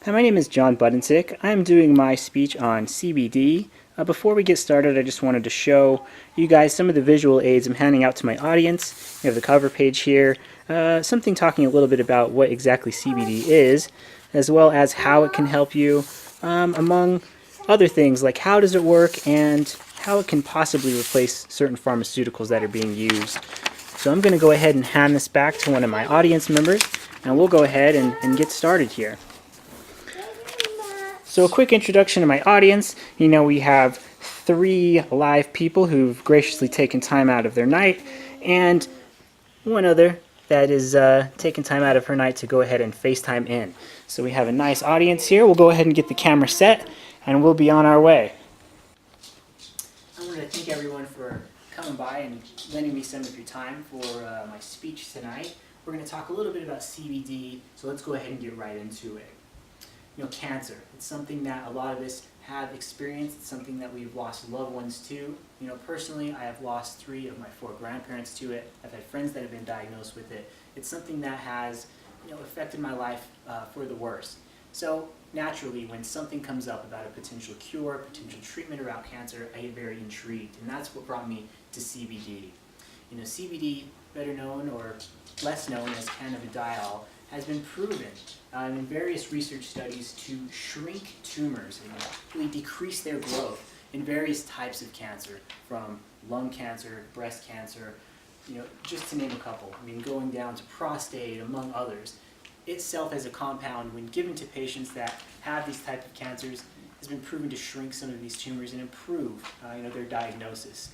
Hi, my name is John Budensick. I'm doing my speech on CBD. Before we get started, I just wanted to show you guys some of the visual aids I'm handing out to my audience. You have the cover page here, something talking a little bit about what exactly CBD is, as well as how it can help you, among other things like how does it work and how it can possibly replace certain pharmaceuticals that are being used. So I'm going to go ahead and hand this back to one of my audience members, and we'll go ahead and get started here. So a quick introduction to my audience. We have 3 live people who've graciously taken time out of their night, and one other that is taking time out of her night to go ahead and FaceTime in. So we have a nice audience here. We'll go ahead and get the camera set, and we'll be on our way. I want to thank everyone for coming by and lending me some of your time for my speech tonight. We're going to talk a little bit about CBD, so let's go ahead and get right into it. Cancer. It's something that a lot of us have experienced. It's something that we've lost loved ones to. Personally, I have lost 3 of my 4 grandparents to it. I've had friends that have been diagnosed with it. It's something that has, affected my life for the worse. So naturally, when something comes up about a potential cure, potential treatment around cancer, I get very intrigued, and that's what brought me to CBD. CBD, better known or less known as cannabidiol, has been proven in various research studies to shrink tumors and really decrease their growth in various types of cancer, from lung cancer, breast cancer, just to name a couple. Going down to prostate, among others. Itself as a compound, when given to patients that have these types of cancers, has been proven to shrink some of these tumors and improve their diagnosis.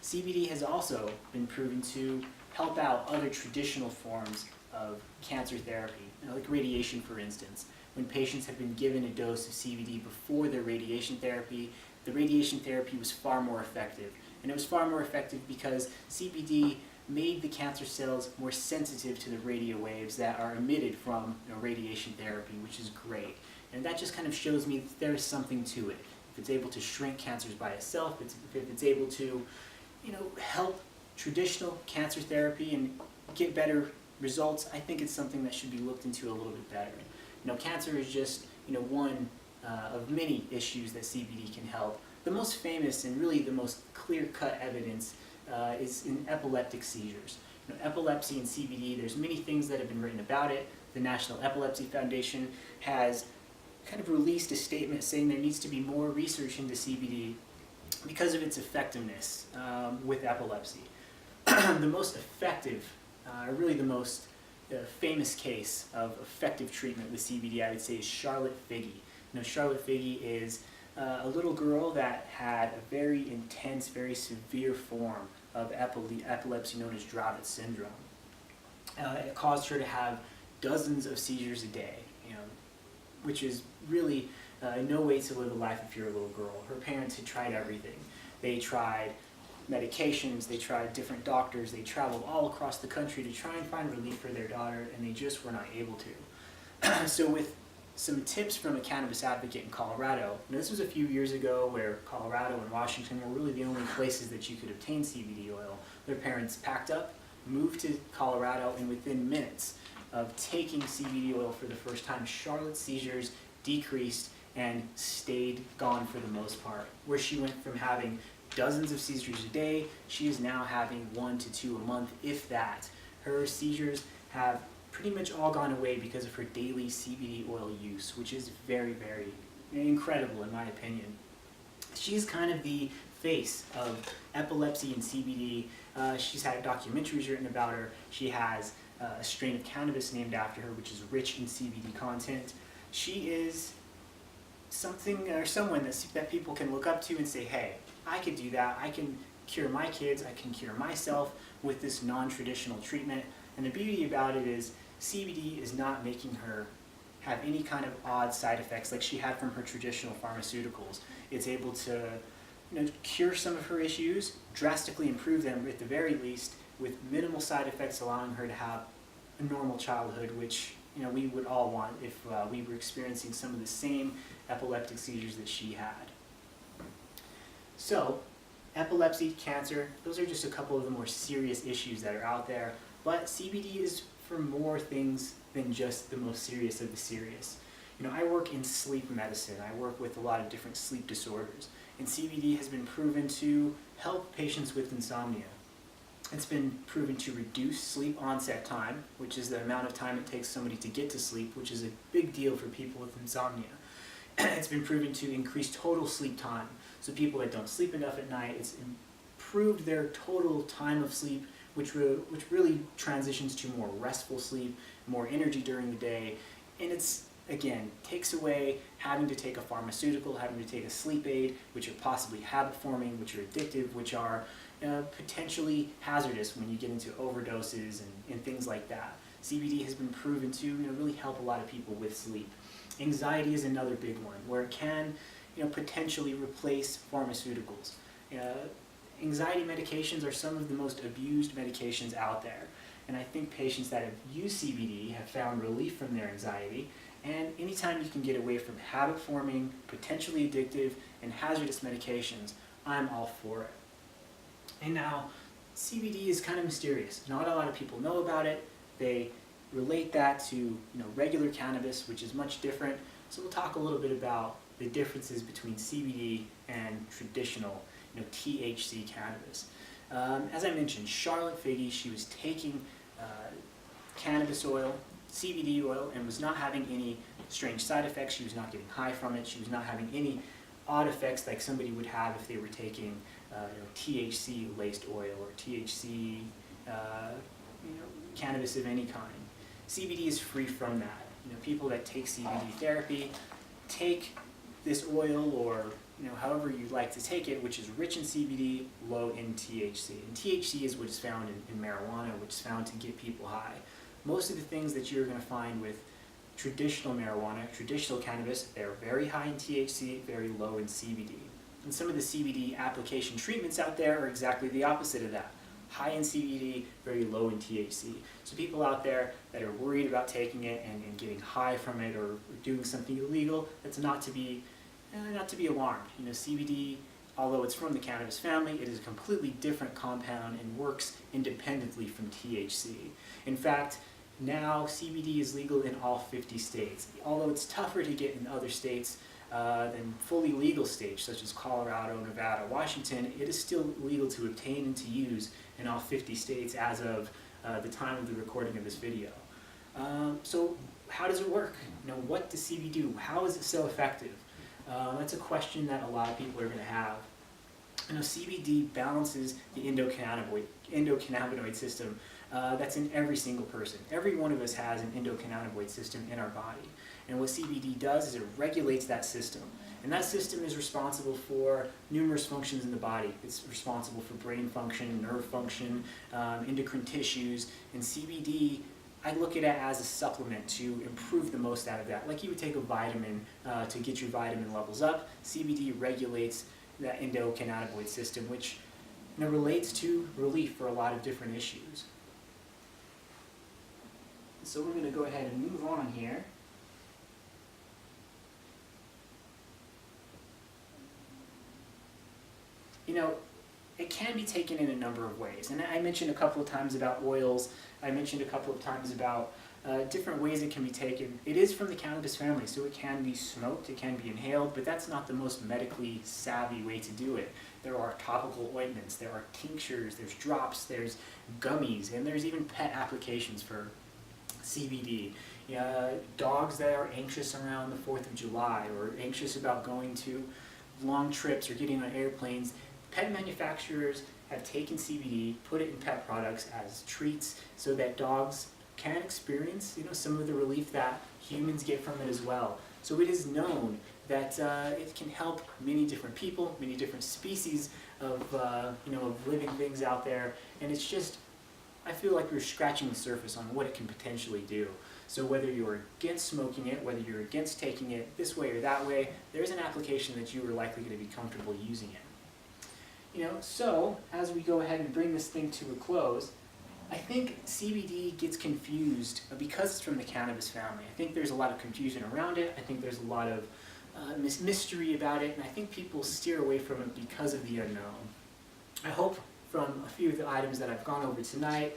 CBD has also been proven to help out other traditional forms of cancer therapy, like radiation, for instance. When patients have been given a dose of CBD before their radiation therapy, the radiation therapy was far more effective. And it was far more effective because CBD made the cancer cells more sensitive to the radio waves that are emitted from radiation therapy, which is great. And that just kind of shows me that there's something to it. If it's able to shrink cancers by itself, if it's able to help traditional cancer therapy and get better results, I think it's something that should be looked into a little bit better. Cancer is just one of many issues that CBD can help. The most famous and really the most clear-cut evidence is in epileptic seizures. Epilepsy and CBD, there's many things that have been written about it. The National Epilepsy Foundation has kind of released a statement saying there needs to be more research into CBD because of its effectiveness with epilepsy. The most effective, really the most famous case of effective treatment with CBD, I would say, is Charlotte Figge. Charlotte Figge is a little girl that had a very intense, very severe form of epilepsy known as Dravet syndrome. It caused her to have dozens of seizures a day, which is really no way to live a life if you're a little girl. Her parents had tried everything. They tried medications, they tried different doctors, they traveled all across the country to try and find relief for their daughter, and they just were not able to. So with some tips from a cannabis advocate in Colorado, this was a few years ago where Colorado and Washington were really the only places that you could obtain CBD oil. Their parents packed up, moved to Colorado, and within minutes of taking CBD oil for the first time, Charlotte's seizures decreased and stayed gone for the most part. Where she went from having dozens of seizures a day, she is now having 1 to 2 a month, if that. Her seizures have pretty much all gone away because of her daily CBD oil use, which is very, very incredible in my opinion. She's kind of the face of epilepsy and CBD. She's had documentaries written about her. She has a strain of cannabis named after her, which is rich in CBD content. She is something or someone that people can look up to and say, hey, I could do that. I can cure my kids. I can cure myself with this non-traditional treatment. And the beauty about it is CBD is not making her have any kind of odd side effects like she had from her traditional pharmaceuticals. It's able to cure some of her issues, drastically improve them at the very least, with minimal side effects, allowing her to have a normal childhood, which we would all want if we were experiencing some of the same epileptic seizures that she had. So, epilepsy, cancer, those are just a couple of the more serious issues that are out there, but CBD is for more things than just the most serious of the serious. I work in sleep medicine. I work with a lot of different sleep disorders, and CBD has been proven to help patients with insomnia. It's been proven to reduce sleep onset time, which is the amount of time it takes somebody to get to sleep, which is a big deal for people with insomnia. It's been proven to increase total sleep time. So people that don't sleep enough at night, it's improved their total time of sleep, which really transitions to more restful sleep, more energy during the day, and it's, again, takes away having to take a pharmaceutical, having to take a sleep aid, which are possibly habit-forming, which are addictive, which are potentially hazardous when you get into overdoses and things like that. CBD has been proven to really help a lot of people with sleep. Anxiety is another big one, where it can potentially replace pharmaceuticals. Anxiety medications are some of the most abused medications out there, and I think patients that have used CBD have found relief from their anxiety. And anytime you can get away from habit-forming, potentially addictive, and hazardous medications, I'm all for it. And now, CBD is kind of mysterious. Not a lot of people know about it. They relate that to regular cannabis, which is much different. So we'll talk a little bit about the differences between CBD and traditional THC cannabis. As I mentioned, Charlotte Figge, she was taking cannabis oil, CBD oil, and was not having any strange side effects. She was not getting high from it. She was not having any odd effects like somebody would have if they were taking THC-laced oil or THC cannabis of any kind. CBD is free from that. People that take CBD therapy take this oil, or however you like to take it, which is rich in CBD, low in THC. And THC is what is found in marijuana, which is found to get people high. Most of the things that you're going to find with traditional marijuana, traditional cannabis, they're very high in THC, very low in CBD. And some of the CBD application treatments out there are exactly the opposite of that. High in CBD, very low in THC. So people out there that are worried about taking it and getting high from it, or doing something illegal, that's not to be alarmed. CBD, although it's from the cannabis family, it is a completely different compound and works independently from THC. In fact, now CBD is legal in all 50 states. Although it's tougher to get in other states than fully legal states such as Colorado, Nevada, Washington, it is still legal to obtain and to use in all 50 states as of the time of the recording of this video. So how does it work? What does CBD do? How is it so effective? That's a question that a lot of people are going to have. CBD balances the endocannabinoid system that's in every single person. Every one of us has an endocannabinoid system in our body. And what CBD does is it regulates that system. And that system is responsible for numerous functions in the body. It's responsible for brain function, nerve function, endocrine tissues, and CBD, I look at it as a supplement to improve the most out of that. Like you would take a vitamin to get your vitamin levels up, CBD regulates that endocannabinoid system, which relates to relief for a lot of different issues. So we're going to go ahead and move on here. It can be taken in a number of ways. And I mentioned a couple of times about oils. I mentioned a couple of times about different ways it can be taken. It is from the cannabis family, so it can be smoked, it can be inhaled, but that's not the most medically savvy way to do it. There are topical ointments, there are tinctures, there's drops, there's gummies, and there's even pet applications for CBD. Dogs that are anxious around the 4th of July or anxious about going to long trips or getting on airplanes, pet manufacturers have taken CBD, put it in pet products as treats so that dogs can experience some of the relief that humans get from it as well. So it is known that it can help many different people, many different species of of living things out there, and it's just, I feel like we're scratching the surface on what it can potentially do. So whether you're against smoking it, whether you're against taking it this way or that way, there's an application that you are likely going to be comfortable using it. So as we go ahead and bring this thing to a close, I think CBD gets confused because it's from the cannabis family. I think there's a lot of confusion around it. I think there's a lot of mystery about it, and I think people steer away from it because of the unknown. I hope from a few of the items that I've gone over tonight,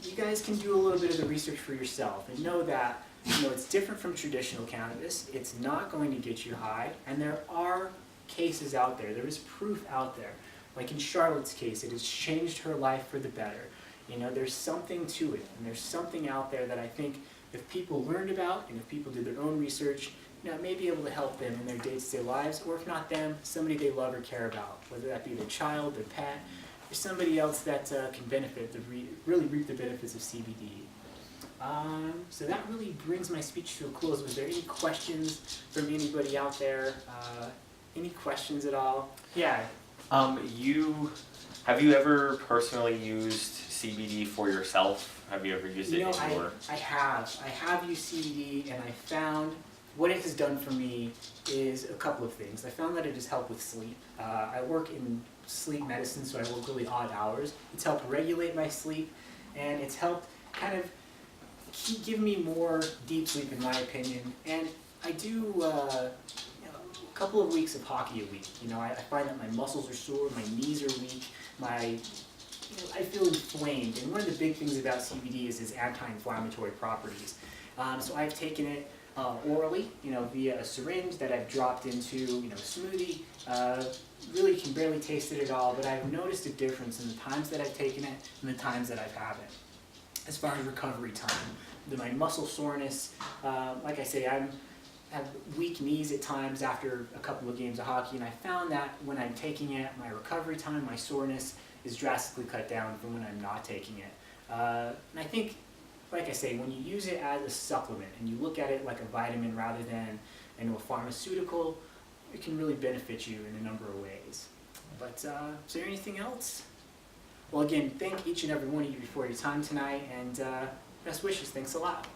you guys can do a little bit of the research for yourself and know that It's different from traditional cannabis. It's not going to get you high, and there are cases out there. There is proof out there. Like in Charlotte's case, it has changed her life for the better. There's something to it, and there's something out there that I think if people learned about, and if people did their own research, it may be able to help them in their day-to-day lives, or if not them, somebody they love or care about, whether that be their child, their pet, or somebody else that can benefit, really reap the benefits of CBD. So that really brings my speech to a close. Was there any questions from anybody out there? Any questions at all? Yeah. Have you ever personally used CBD for yourself? Have you ever used it in your... I have used CBD, and I found what it has done for me is a couple of things. I found that it has helped with sleep. I work in sleep medicine, so I work really odd hours. It's helped regulate my sleep, and it's helped kind of give me more deep sleep, in my opinion. And I do a couple of weeks of hockey a week. I find that my muscles are sore, my knees are weak, I feel inflamed. And one of the big things about CBD is its anti-inflammatory properties. So I've taken it orally, via a syringe that I've dropped into, a smoothie. Really can barely taste it at all, but I've noticed a difference in the times that I've taken it and the times that I haven't. As far as recovery time, my muscle soreness, like I say, I have weak knees at times after a couple of games of hockey, and I found that when I'm taking it, my recovery time, my soreness is drastically cut down from when I'm not taking it. And I think, like I say, when you use it as a supplement and you look at it like a vitamin rather than a pharmaceutical, it can really benefit you in a number of ways. But is there anything else? Well, again, thank each and every one of you for your time tonight, and best wishes. Thanks a lot.